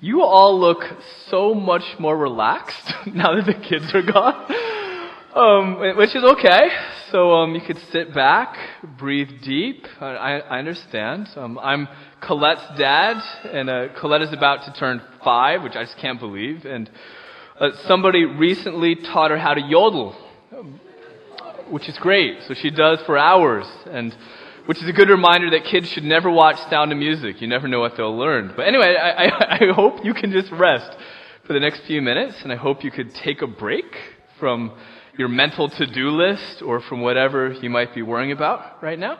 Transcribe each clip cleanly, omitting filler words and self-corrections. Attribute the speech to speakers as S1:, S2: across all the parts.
S1: You all look so much more relaxed now that the kids are gone, which is okay. So you could sit back, breathe deep. I understand. I'm Colette's dad, and Colette is about to turn 5, which I just can't believe. And somebody recently taught her how to yodel, which is great. So she does for hours, and which is a good reminder that kids should never watch Sound of Music. You never know what they'll learn. But anyway, I hope you can just rest for the next few minutes, and I hope you could take a break from your mental to-do list or from whatever you might be worrying about right now.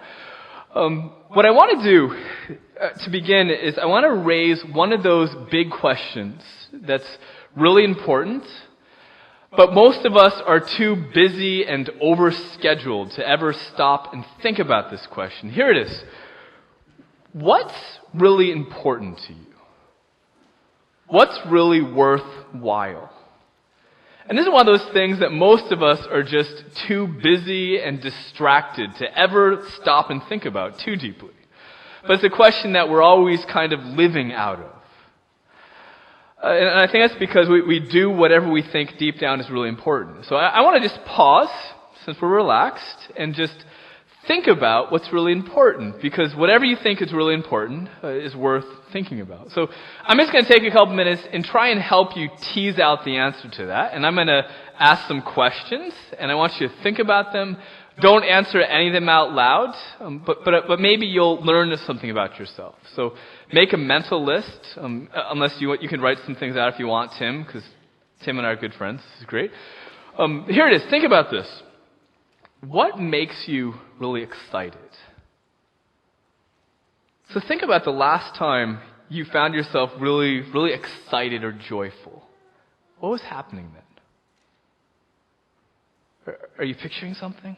S1: What I want to do to begin is I want to raise one of those big questions that's really important, but most of us are too busy and overscheduled to ever stop and think about this question. Here it is. What's really important to you? What's really worthwhile? And this is one of those things that most of us are just too busy and distracted to ever stop and think about too deeply. But it's a question that we're always kind of living out of. And I think that's because we do whatever we think deep down is really important. So I want to just pause, since we're relaxed, and just think about what's really important. Because whatever you think is really important is worth thinking about. So I'm just going to take a couple minutes and try and help you tease out the answer to that. And I'm going to ask some questions, and I want you to think about them. Don't answer any of them out loud, but maybe you'll learn something about yourself. So make a mental list, unless you can write some things out if you want, Tim, because Tim and I are good friends. This is great. Here it is. Think about this. What makes you really excited? So think about the last time you found yourself really, really excited or joyful. What was happening then? Are you picturing something?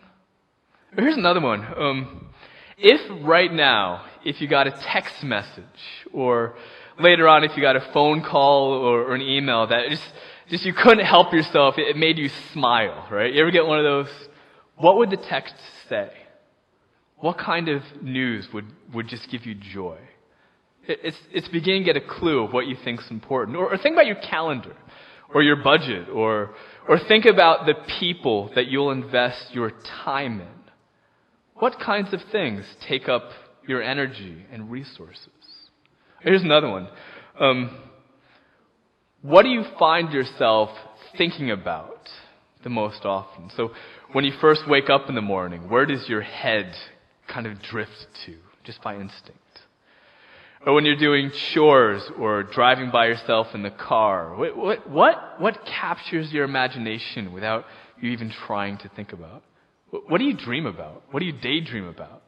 S1: Here's another one. If right now, if you got a text message, or later on if you got a phone call or an email that just you couldn't help yourself, it made you smile, right? You ever get one of those? What would the text say? What kind of news would just give you joy? It's beginning to get a clue of what you think is important. Or think about your calendar, or your budget, or think about the people that you'll invest your time in. What kinds of things take up your energy and resources? Here's another one. What do you find yourself thinking about the most often? So when you first wake up in the morning, where does your head kind of drift to, just by instinct? Or when you're doing chores or driving by yourself in the car, what captures your imagination without you even trying to think about? What do you dream about? What do you daydream about?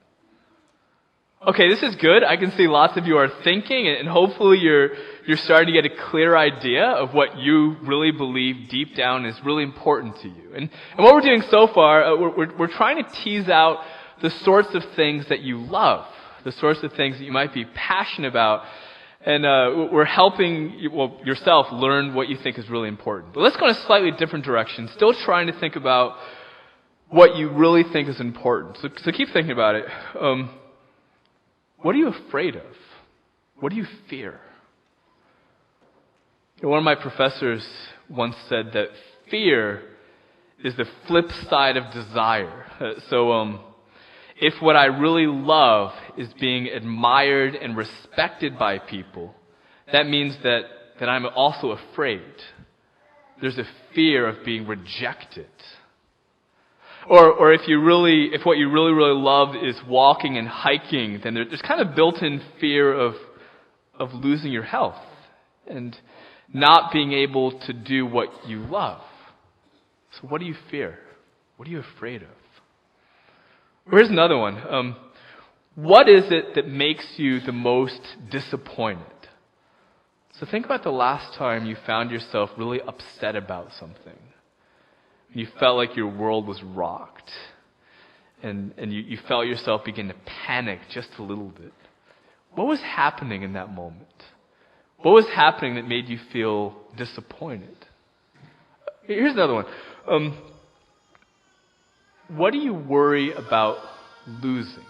S1: Okay, this is good. I can see lots of you are thinking, and hopefully you're starting to get a clear idea of what you really believe deep down is really important to you. And what we're doing so far, we're trying to tease out the sorts of things that you love, the sorts of things that you might be passionate about, and we're helping yourself learn what you think is really important. But let's go in a slightly different direction, still trying to think about what you really think is important. So keep thinking about it. What are you afraid of? What do you fear? One of my professors once said that fear is the flip side of desire. If what I really love is being admired and respected by people, that means that I'm also afraid. There's a fear of being rejected. Or if what you really, really love is walking and hiking, then there's kind of built-in fear of losing your health and not being able to do what you love. So what do you fear? What are you afraid of? Here's another one. What is it that makes you the most disappointed? So think about the last time you found yourself really upset about something. You felt like your world was rocked, and you felt yourself begin to panic just a little bit. What was happening in that moment? What was happening that made you feel disappointed? Here's another one. What do you worry about losing?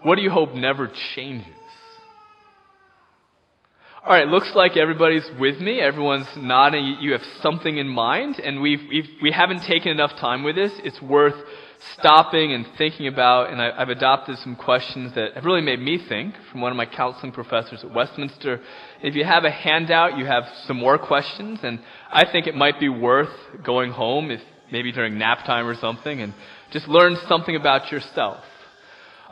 S1: What do you hope never changes? All right, looks like everybody's with me. Everyone's nodding. You have something in mind, and we haven't taken enough time with this. It's worth stopping and thinking about, and I've adopted some questions that have really made me think from one of my counseling professors at Westminster. If you have a handout, you have some more questions, and I think it might be worth going home, if maybe during nap time or something, and just learn something about yourself.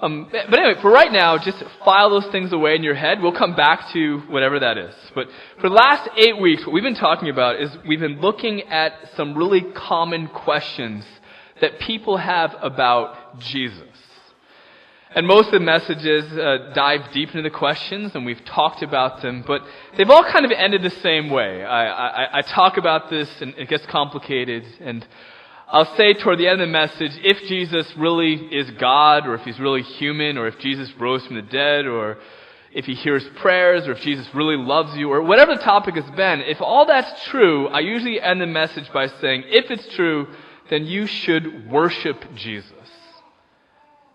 S1: But anyway, for right now, just file those things away in your head. We'll come back to whatever that is. But for the last 8 weeks, what we've been talking about is we've been looking at some really common questions that people have about Jesus. And most of the messages dive deep into the questions, and we've talked about them, but they've all kind of ended the same way. I talk about this, and it gets complicated, and I'll say toward the end of the message, if Jesus really is God, or if he's really human, or if Jesus rose from the dead, or if he hears prayers, or if Jesus really loves you, or whatever the topic has been, if all that's true, I usually end the message by saying, if it's true, then you should worship Jesus.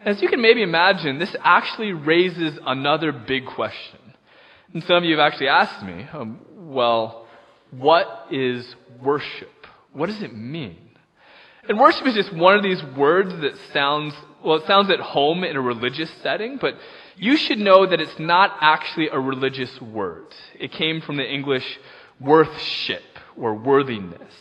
S1: As you can maybe imagine, this actually raises another big question. And some of you have actually asked me, well, what is worship? What does it mean? And worship is just one of these words that sounds at home in a religious setting, but you should know that it's not actually a religious word. It came from the English worthship, or worthiness.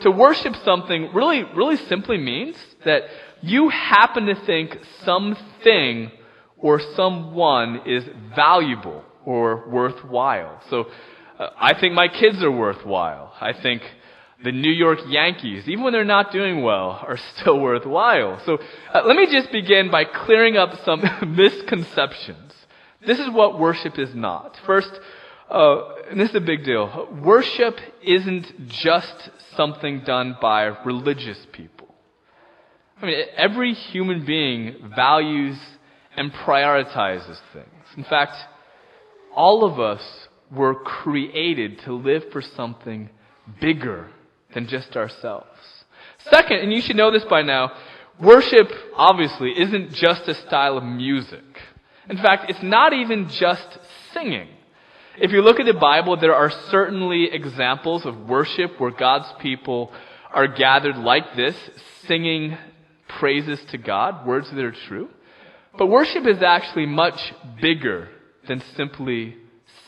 S1: To worship something really simply means that you happen to think something or someone is valuable or worthwhile. So I think my kids are worthwhile. I think the New York Yankees, even when they're not doing well, are still worthwhile. So let me just begin by clearing up some misconceptions. This is what worship is not. First, and this is a big deal, worship isn't just something done by religious people. I mean, every human being values and prioritizes things. In fact, all of us were created to live for something bigger than just ourselves. Second, and you should know this by now, worship obviously isn't just a style of music. In fact, it's not even just singing. If you look at the Bible, there are certainly examples of worship where God's people are gathered like this, singing praises to God, words that are true. But worship is actually much bigger than simply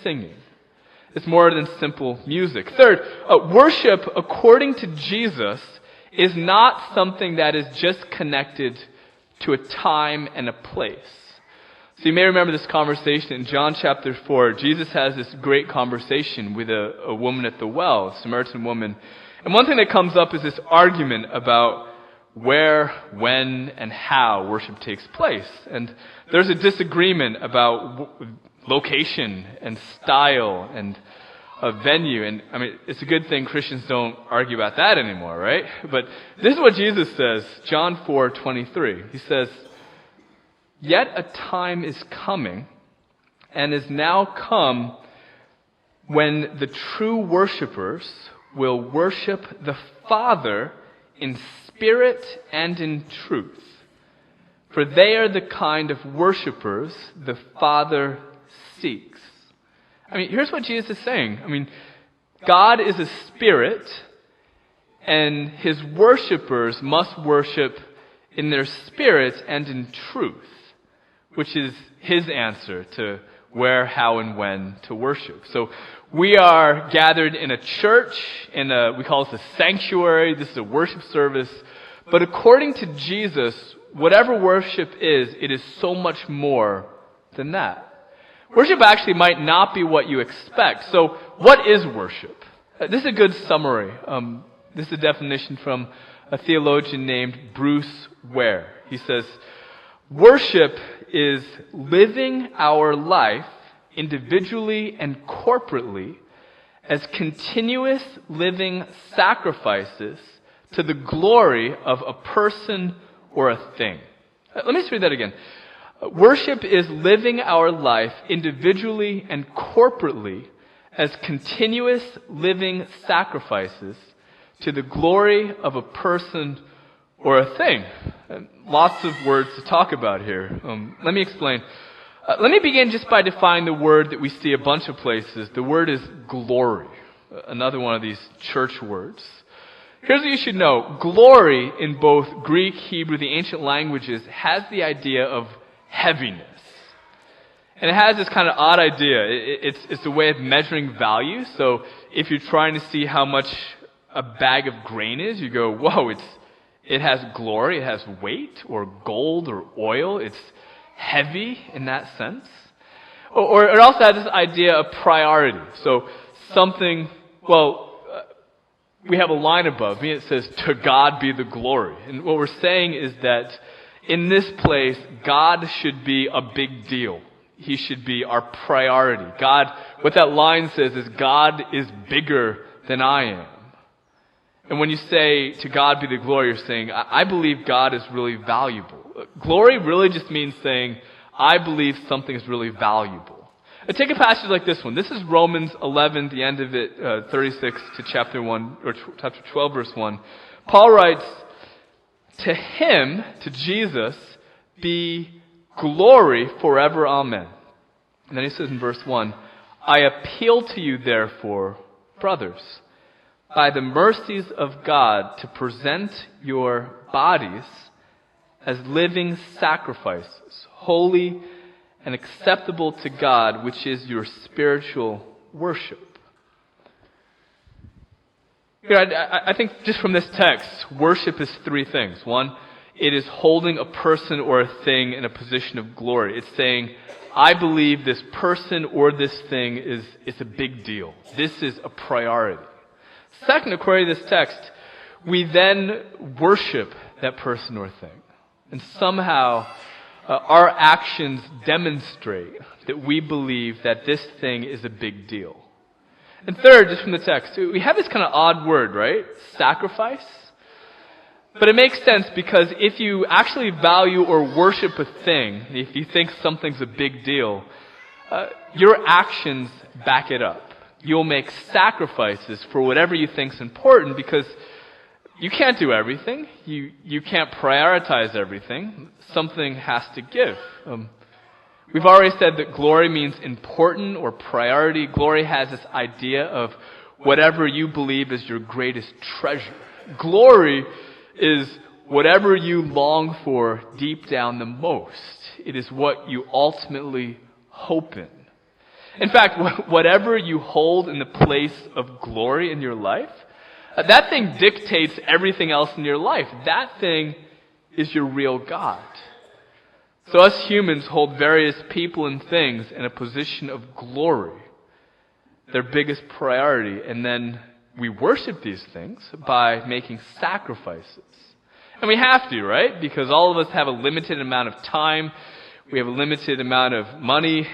S1: singing. It's more than simple music. Third, worship, according to Jesus, is not something that is just connected to a time and a place. So you may remember this conversation in John chapter 4. Jesus has this great conversation with a woman at the well, a Samaritan woman. And one thing that comes up is this argument about where, when, and how worship takes place. And there's a disagreement about location and style and a venue. And I mean, it's a good thing Christians don't argue about that anymore, right? But this is what Jesus says, John 4:23. He says, "Yet a time is coming, and is now come, when the true worshipers will worship the Father in spirit and in truth. For they are the kind of worshipers the Father seeks." I mean, here's what Jesus is saying. I mean, God is a spirit, and his worshipers must worship in their spirit and in truth, which is his answer to where, how, and when to worship. So we are gathered in a church, we call this a sanctuary. This is a worship service. But according to Jesus, whatever worship is, it is so much more than that. Worship actually might not be what you expect. So what is worship? This is a good summary. This is a definition from a theologian named Bruce Ware. He says, worship is living our life individually and corporately as continuous living sacrifices to the glory of a person or a thing. Let me just read that again. Worship is living our life individually and corporately as continuous living sacrifices to the glory of a person or a thing. Lots of words to talk about here. Let me explain. Let me begin just by defining the word that we see a bunch of places. The word is glory, another one of these church words. Here's what you should know. Glory in both Greek, Hebrew, the ancient languages, has the idea of heaviness. And it has this kind of odd idea. It's a way of measuring value. So if you're trying to see how much a bag of grain is, you go, whoa, it has glory, it has weight, or gold, or oil. It's heavy in that sense. Or it also has this idea of priority. So something, we have a line above me. It says, "To God be the glory." And what we're saying is that in this place, God should be a big deal. He should be our priority. God, what that line says is, God is bigger than I am. And when you say, "To God be the glory," you're saying, I believe God is really valuable. Glory really just means saying, I believe something is really valuable. Take a passage like this one. This is Romans 11, the end of it, 36 to chapter 1, or chapter 12, verse 1. Paul writes, "To him," to Jesus, "be glory forever, amen." And then he says in verse 1, "I appeal to you, therefore, brothers, by the mercies of God, to present your bodies as living sacrifices, holy and acceptable to God, which is your spiritual worship." I think just from this text, worship is three things. One, it is holding a person or a thing in a position of glory. It's saying, I believe this person or this thing is a big deal. This is a priority. Second, according to this text, we then worship that person or thing. And somehow, our actions demonstrate that we believe that this thing is a big deal. And third, just from the text, we have this kind of odd word, right? Sacrifice. But it makes sense because if you actually value or worship a thing, if you think something's a big deal, your actions back it up. You'll make sacrifices for whatever you think's important because you can't do everything. You can't prioritize everything. Something has to give. We've already said that glory means important or priority. Glory has this idea of whatever you believe is your greatest treasure. Glory is whatever you long for deep down the most. It is what you ultimately hope in. In fact, whatever you hold in the place of glory in your life, that thing dictates everything else in your life. That thing is your real God. So us humans hold various people and things in a position of glory, their biggest priority, and then we worship these things by making sacrifices. And we have to, right? Because all of us have a limited amount of time, we have a limited amount of money,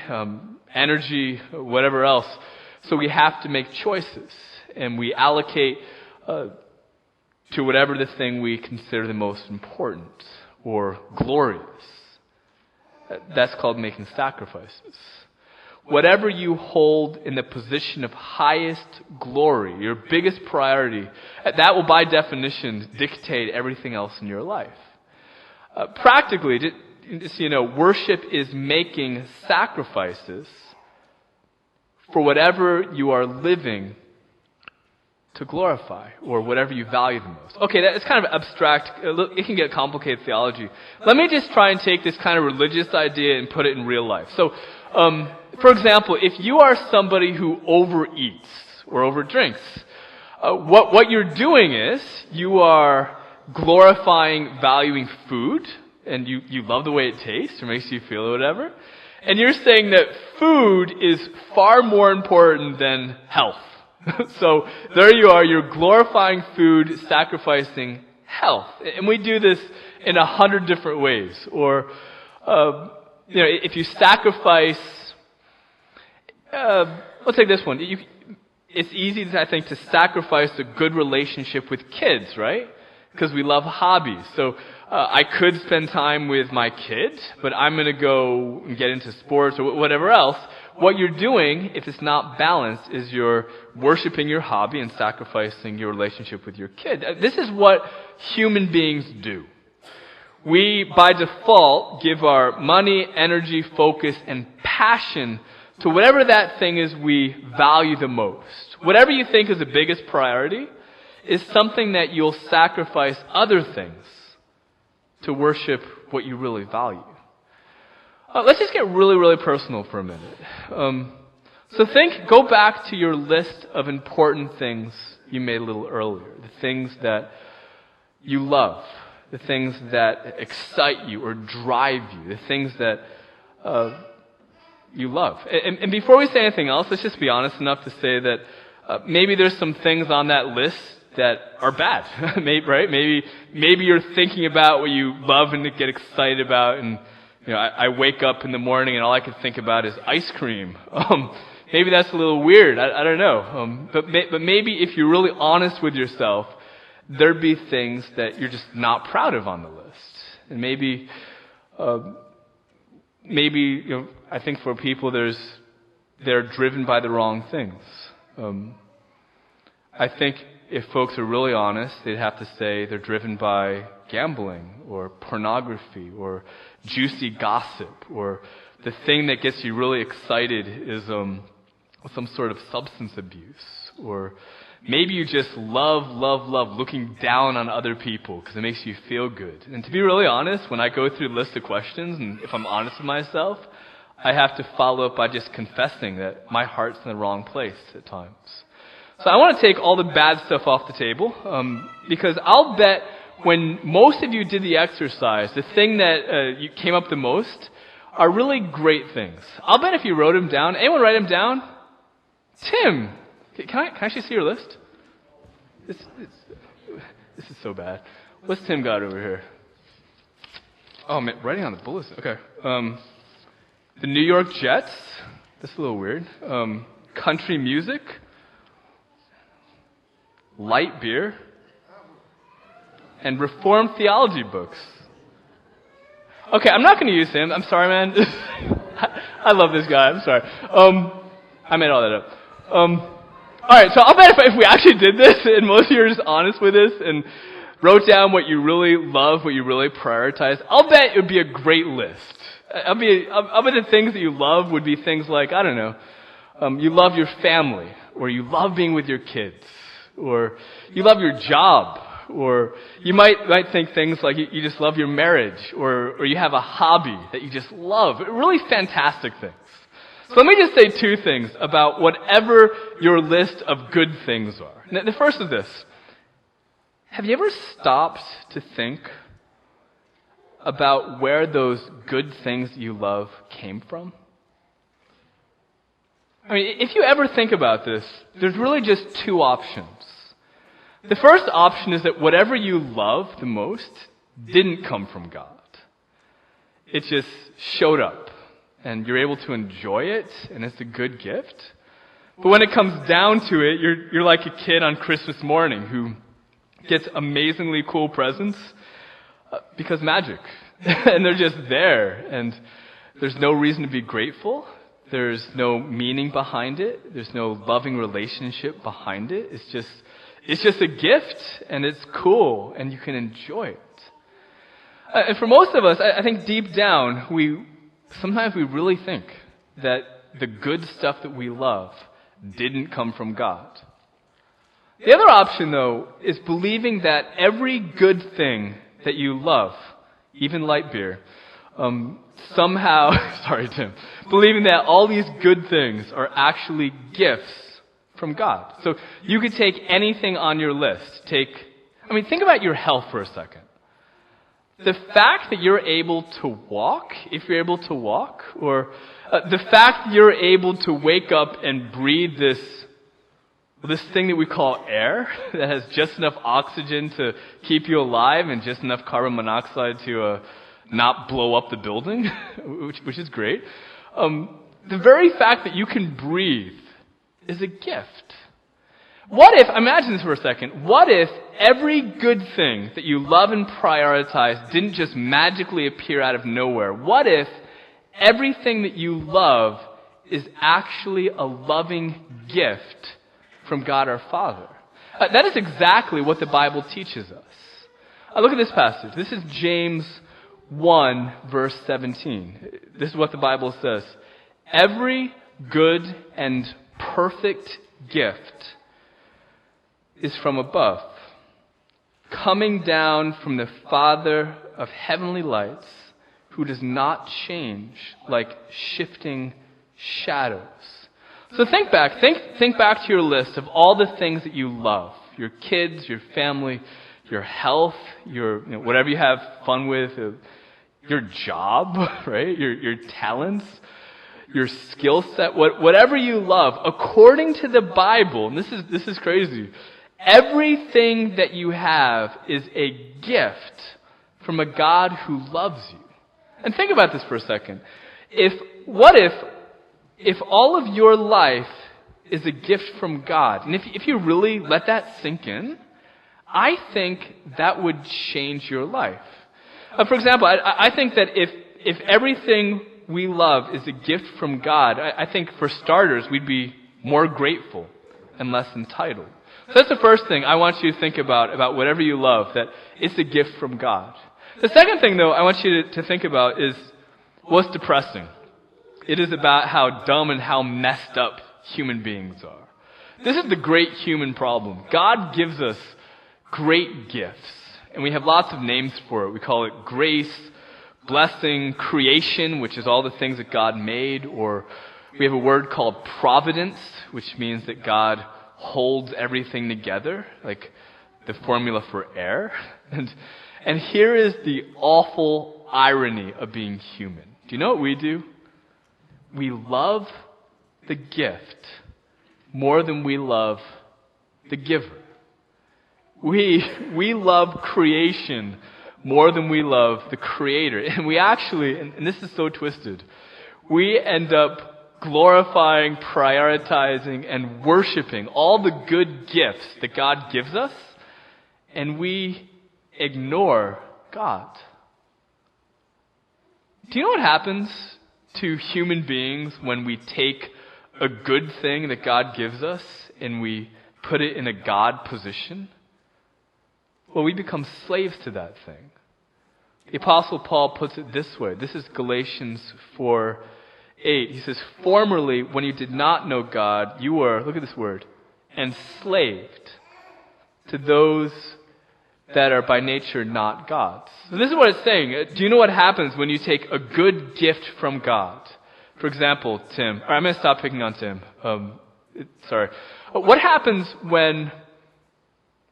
S1: energy, whatever else. So we have to make choices, and we allocate to whatever the thing we consider the most important or glorious. That's called making sacrifices. Whatever you hold in the position of highest glory, your biggest priority, that will by definition dictate everything else in your life. Practically, just so you know, worship is making sacrifices for whatever you are living to glorify, or whatever you value the most. Okay, that's kind of abstract. It can get complicated theology. Let me just try and take this kind of religious idea and put it in real life. So, for example, if you are somebody who overeats or overdrinks, what you're doing is you are glorifying, valuing food, and you love the way it tastes or makes you feel or whatever, and you're saying that food is far more important than health. So there you are, you're glorifying food, sacrificing health. And we do this in 100 different ways. Or, if you sacrifice, let's take this one. It's easy, I think, to sacrifice a good relationship with kids, right? Because we love hobbies. So I could spend time with my kid, but I'm going to go and get into sports or whatever else. What you're doing, if it's not balanced, is you're worshiping your hobby and sacrificing your relationship with your kid. This is what human beings do. we, by default, give our money, energy, focus, and passion to whatever that thing is we value the most. Whatever you think is the biggest priority is something that you'll sacrifice other things to worship what you really value. Let's just get really, really personal for a minute. Go back to your list of important things you made a little earlier. The things that you love. The things that excite you or drive you. The things that you love. And before we say anything else, let's just be honest enough to say that maybe there's some things on that list that are bad, right? Maybe you're thinking about what you love and get excited about, and I wake up in the morning and all I can think about is ice cream. Maybe that's a little weird. I don't know. But maybe if you're really honest with yourself, there'd be things that you're just not proud of on the list, and maybe I think for people they're driven by the wrong things. I think if folks are really honest, they'd have to say they're driven by gambling or pornography or juicy gossip, or the thing that gets you really excited is some sort of substance abuse, or maybe you just love looking down on other people because it makes you feel good. And to be really honest, when I go through the list of questions, and if I'm honest with myself, I have to follow up by just confessing that my heart's in the wrong place at times. So I want to take all the bad stuff off the table, because I'll bet when most of you did the exercise, the thing that you came up the most are really great things. I'll bet if you wrote them down, anyone write them down? Tim, can I actually see your list? This is so bad. What's Tim got over here? Oh man, writing on the bullets. Okay. The New York Jets. That's a little weird. Country music. Light beer. And Reformed theology books. Okay, I'm not going to use him. I'm sorry, man. I love this guy. I'm sorry. I made all that up. Alright, so I'll bet if we actually did this, and most of you are just honest with this, and wrote down what you really love, what you really prioritize, I'll bet it would be a great list. I'll bet the things that you love would be things like, I don't know, you love your family, or you love being with your kids, or you love your job, or you might think things like you just love your marriage, or you have a hobby that you just love. Really fantastic things. So let me just say two things about whatever your list of good things are. The first is this. Have you ever stopped to think about where those good things you love came from? I mean, if you ever think about this, there's really just two options. The first option is that whatever you love the most didn't come from God. It just showed up, and you're able to enjoy it, and it's a good gift. But when it comes down to it, you're like a kid on Christmas morning who gets amazingly cool presents because magic. And they're just there, and there's no reason to be grateful. There's no meaning behind it. There's no loving relationship behind it. It's just a gift, and it's cool, and you can enjoy it. And for most of us, I think deep down, sometimes we really think that the good stuff that we love didn't come from God. The other option, though, is believing that every good thing that you love, even light beer, somehow, sorry Tim, believing that all these good things are actually gifts from God. So you could take anything on your list. Think about your health for a second. The fact that you're able to walk, if you're able to walk, or the fact that you're able to wake up and breathe this thing that we call air, that has just enough oxygen to keep you alive and just enough carbon monoxide to not blow up the building, which is great. The very fact that you can breathe is a gift. Imagine this for a second, what if every good thing that you love and prioritize didn't just magically appear out of nowhere? What if everything that you love is actually a loving gift from God our Father? That is exactly what the Bible teaches us. Look at this passage. This is James 1, verse 17. This is what the Bible says. Every good and perfect gift is from above, coming down from the Father of heavenly lights, who does not change like shifting shadows. So think back to your list of all the things that you love. Your kids, your family, your health, your whatever you have fun with, your job, right? Your talents, your skill set, whatever you love. According to the Bible, and this is crazy, everything that you have is a gift from a God who loves you. And think about this for a second. What if all of your life is a gift from God? And if you really let that sink in, I think that would change your life. For example, I think that if everything we love is a gift from God, I think for starters, we'd be more grateful and less entitled. So that's the first thing I want you to think about whatever you love, that it's a gift from God. The second thing, though, I want you to think about is what's depressing. It is about how dumb and how messed up human beings are. This is the great human problem. God gives us great gifts, and we have lots of names for it. We call it grace, blessing, creation, which is all the things that God made, or we have a word called providence, which means that God holds everything together, like the formula for air. And here is the awful irony of being human. Do you know what we do? We love the gift more than we love the giver. We love creation more than we love the Creator. And we actually, and this is so twisted, we end up glorifying, prioritizing, and worshiping all the good gifts that God gives us, and we ignore God. Do you know what happens to human beings when we take a good thing that God gives us and we put it in a God position? Well, we become slaves to that thing. The Apostle Paul puts it this way. This is Galatians 4:8. He says, formerly, when you did not know God, you were, look at this word, enslaved to those that are by nature not God's. So this is what it's saying. Do you know what happens when you take a good gift from God? For example, Tim, or I'm going to stop picking on Tim. Sorry. What happens when,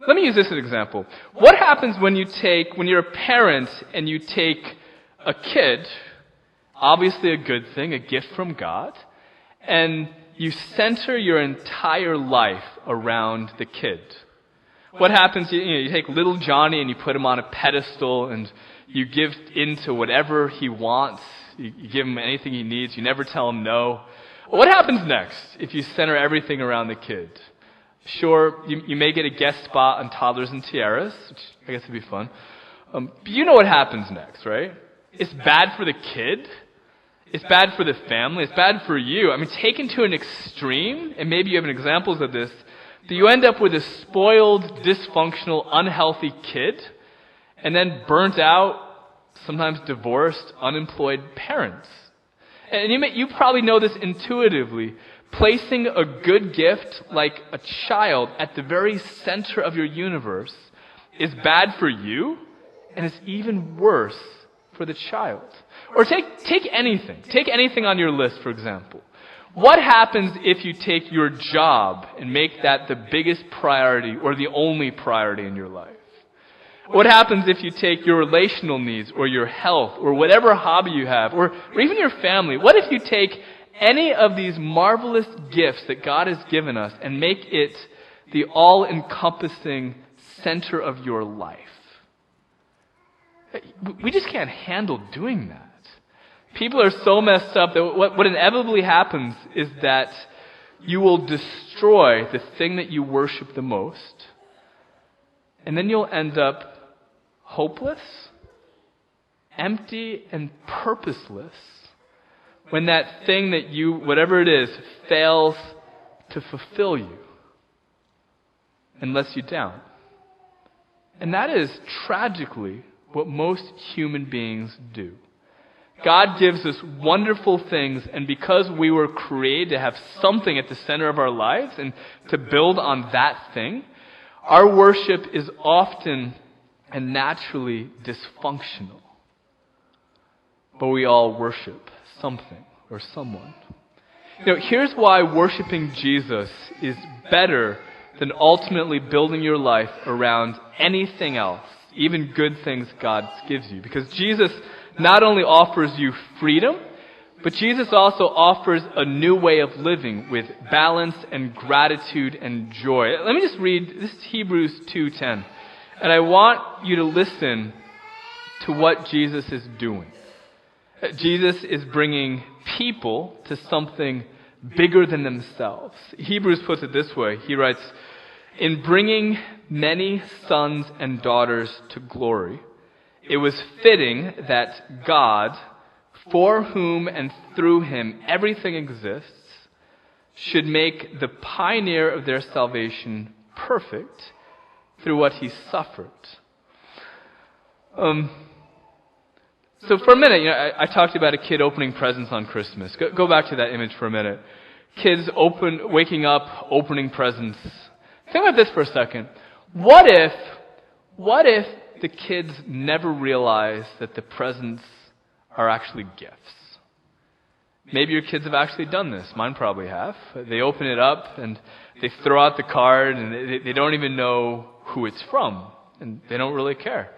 S1: let me use this as an example. What happens when you're a parent and you take a kid, obviously a good thing, a gift from God, and you center your entire life around the kid? What happens, you take little Johnny and you put him on a pedestal and you give in to whatever he wants. You give him anything he needs. You never tell him no. What happens next if you center everything around the kid? Sure, you may get a guest spot on Toddlers and Tiaras, which I guess would be fun. But you know what happens next, right? It's bad for the kid. It's bad for the family. It's bad for you. I mean, taken to an extreme, and maybe you have examples of this, that you end up with a spoiled, dysfunctional, unhealthy kid, and then burnt out, sometimes divorced, unemployed parents. And you probably know this intuitively. Placing a good gift like a child at the very center of your universe is bad for you, and it's even worse for the child. Or take anything. Take anything on your list, for example. What happens if you take your job and make that the biggest priority or the only priority in your life? What happens if you take your relational needs or your health or whatever hobby you have or even your family? What if you take any of these marvelous gifts that God has given us and make it the all-encompassing center of your life? We just can't handle doing that. People are so messed up that what inevitably happens is that you will destroy the thing that you worship the most, and then you'll end up hopeless, empty, and purposeless when that thing that you, whatever it is, fails to fulfill you and lets you down. And that is tragically what most human beings do. God gives us wonderful things, and because we were created to have something at the center of our lives and to build on that thing, our worship is often and naturally dysfunctional. But we all worship something or someone. Here's why worshiping Jesus is better than ultimately building your life around anything else, even good things God gives you. Because Jesus not only offers you freedom, but Jesus also offers a new way of living with balance and gratitude and joy. Let me just read, this is Hebrews 2:10. And I want you to listen to what Jesus is doing. Jesus is bringing people to something bigger than themselves. Hebrews puts it this way. He writes, "In bringing many sons and daughters to glory, it was fitting that God, for whom and through him everything exists, should make the pioneer of their salvation perfect through what he suffered." So for a minute, I talked about a kid opening presents on Christmas. Go back to that image for a minute. Kids waking up, opening presents. Think about this for a second. What if the kids never realize that the presents are actually gifts? Maybe your kids have actually done this. Mine probably have. They open it up and they throw out the card and they don't even know who it's from. And they don't really care.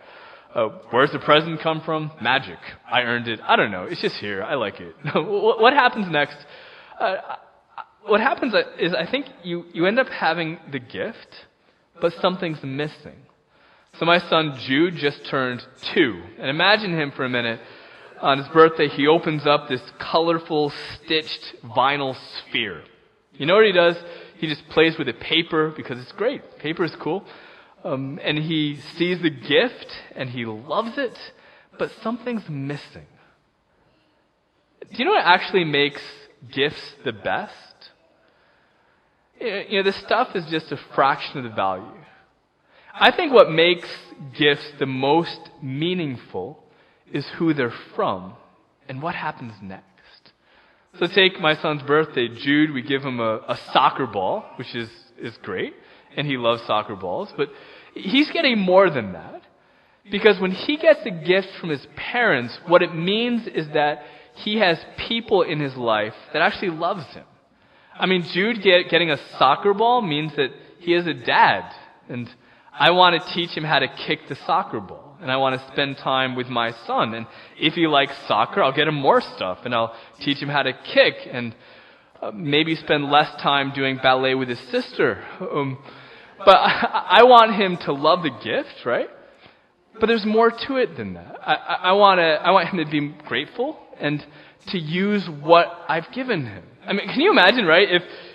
S1: Where's the present come from? Magic. I earned it. I don't know. It's just here. I like it. What happens next? What happens is I think you end up having the gift, but something's missing. So my son Jude just turned 2. And imagine him for a minute. On his birthday, he opens up this colorful, stitched vinyl sphere. You know what he does? He just plays with the paper because it's great. Paper is cool. And he sees the gift and he loves it, but something's missing. Do you know what actually makes gifts the best? The stuff is just a fraction of the value. I think what makes gifts the most meaningful is who they're from and what happens next. So take my son's birthday, Jude, we give him a soccer ball, which is great, and he loves soccer balls, but he's getting more than that. Because when he gets a gift from his parents, what it means is that he has people in his life that actually loves him. I mean, Jude getting a soccer ball means that he has a dad, and I want to teach him how to kick the soccer ball, and I want to spend time with my son, and if he likes soccer, I'll get him more stuff, and I'll teach him how to kick, and maybe spend less time doing ballet with his sister. But I want him to love the gift, right? But there's more to it than that. I want him to be grateful and to use what I've given him. I mean, can you imagine, right?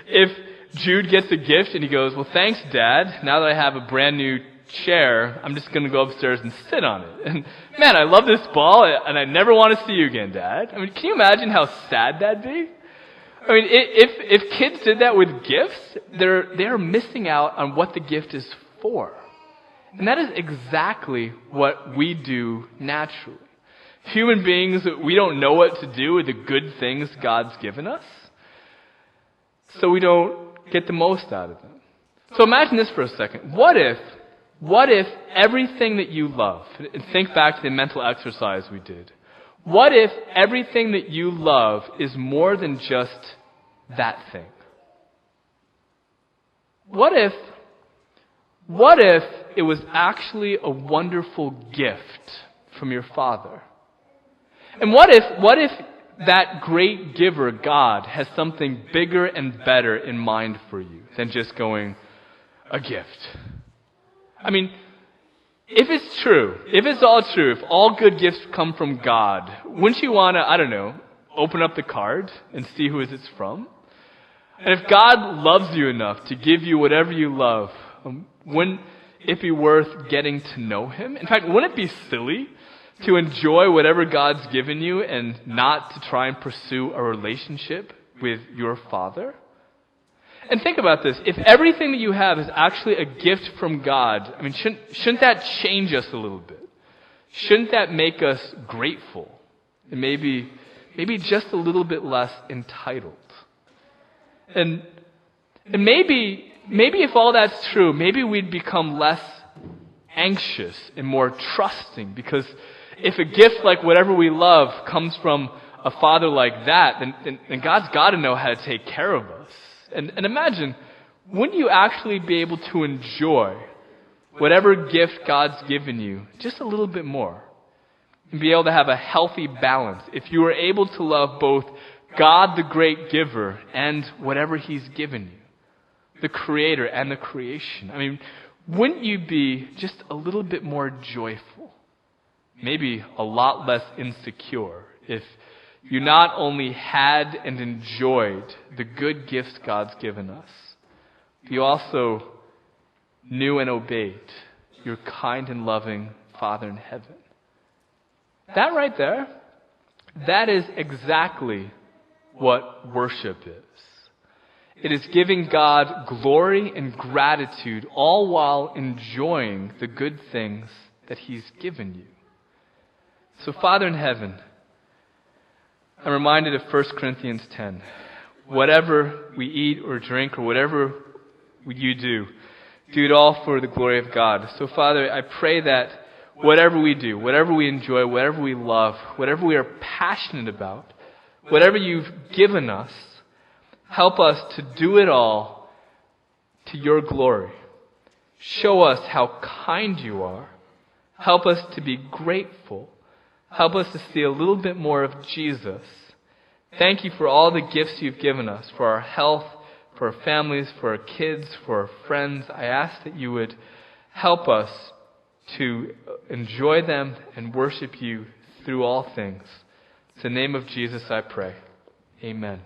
S1: If Jude gets a gift and he goes, "Well, thanks, Dad. Now that I have a brand new chair, I'm just going to go upstairs and sit on it. And man, I love this ball, and I never want to see you again, Dad." I mean, can you imagine how sad that'd be? I mean, if kids did that with gifts, they're missing out on what the gift is for. And that is exactly what we do naturally. Human beings, we don't know what to do with the good things God's given us, so we don't get the most out of them. So imagine this for a second. What if everything that you love, and think back to the mental exercise we did, what if everything that you love is more than just that thing? What if it was actually a wonderful gift from your Father? And what if that great giver, God, has something bigger and better in mind for you than just going, a gift? I mean, if it's true, if it's all true, if all good gifts come from God, wouldn't you want to, open up the card and see who it's from? And if God loves you enough to give you whatever you love, wouldn't it be worth getting to know Him? In fact, wouldn't it be silly to enjoy whatever God's given you and not to try and pursue a relationship with your Father? And think about this. If everything that you have is actually a gift from God, I mean, shouldn't that change us a little bit? shouldn't that make us grateful? And maybe just a little bit less entitled. And maybe if all that's true, maybe we'd become less anxious and more trusting, because if a gift like whatever we love comes from a Father like that, then God's got to know how to take care of us. And imagine, wouldn't you actually be able to enjoy whatever gift God's given you just a little bit more? And be able to have a healthy balance if you were able to love both God, the great giver, and whatever He's given you, the Creator and the creation. I mean, wouldn't you be just a little bit more joyful? Maybe a lot less insecure if you not only had and enjoyed the good gifts God's given us, you also knew and obeyed your kind and loving Father in heaven. That right there, that is exactly what worship is. It is giving God glory and gratitude, all while enjoying the good things that He's given you. So, Father in heaven, I'm reminded of 1 Corinthians 10. Whatever we eat or drink or whatever you do it all for the glory of God. So, Father, I pray that whatever we do, whatever we enjoy, whatever we love, whatever we are passionate about, whatever you've given us, help us to do it all to your glory. Show us how kind you are. Help us to be grateful. Help us to see a little bit more of Jesus. Thank you for all the gifts you've given us, for our health, for our families, for our kids, for our friends. I ask that you would help us to enjoy them and worship you through all things. In the name of Jesus I pray. Amen.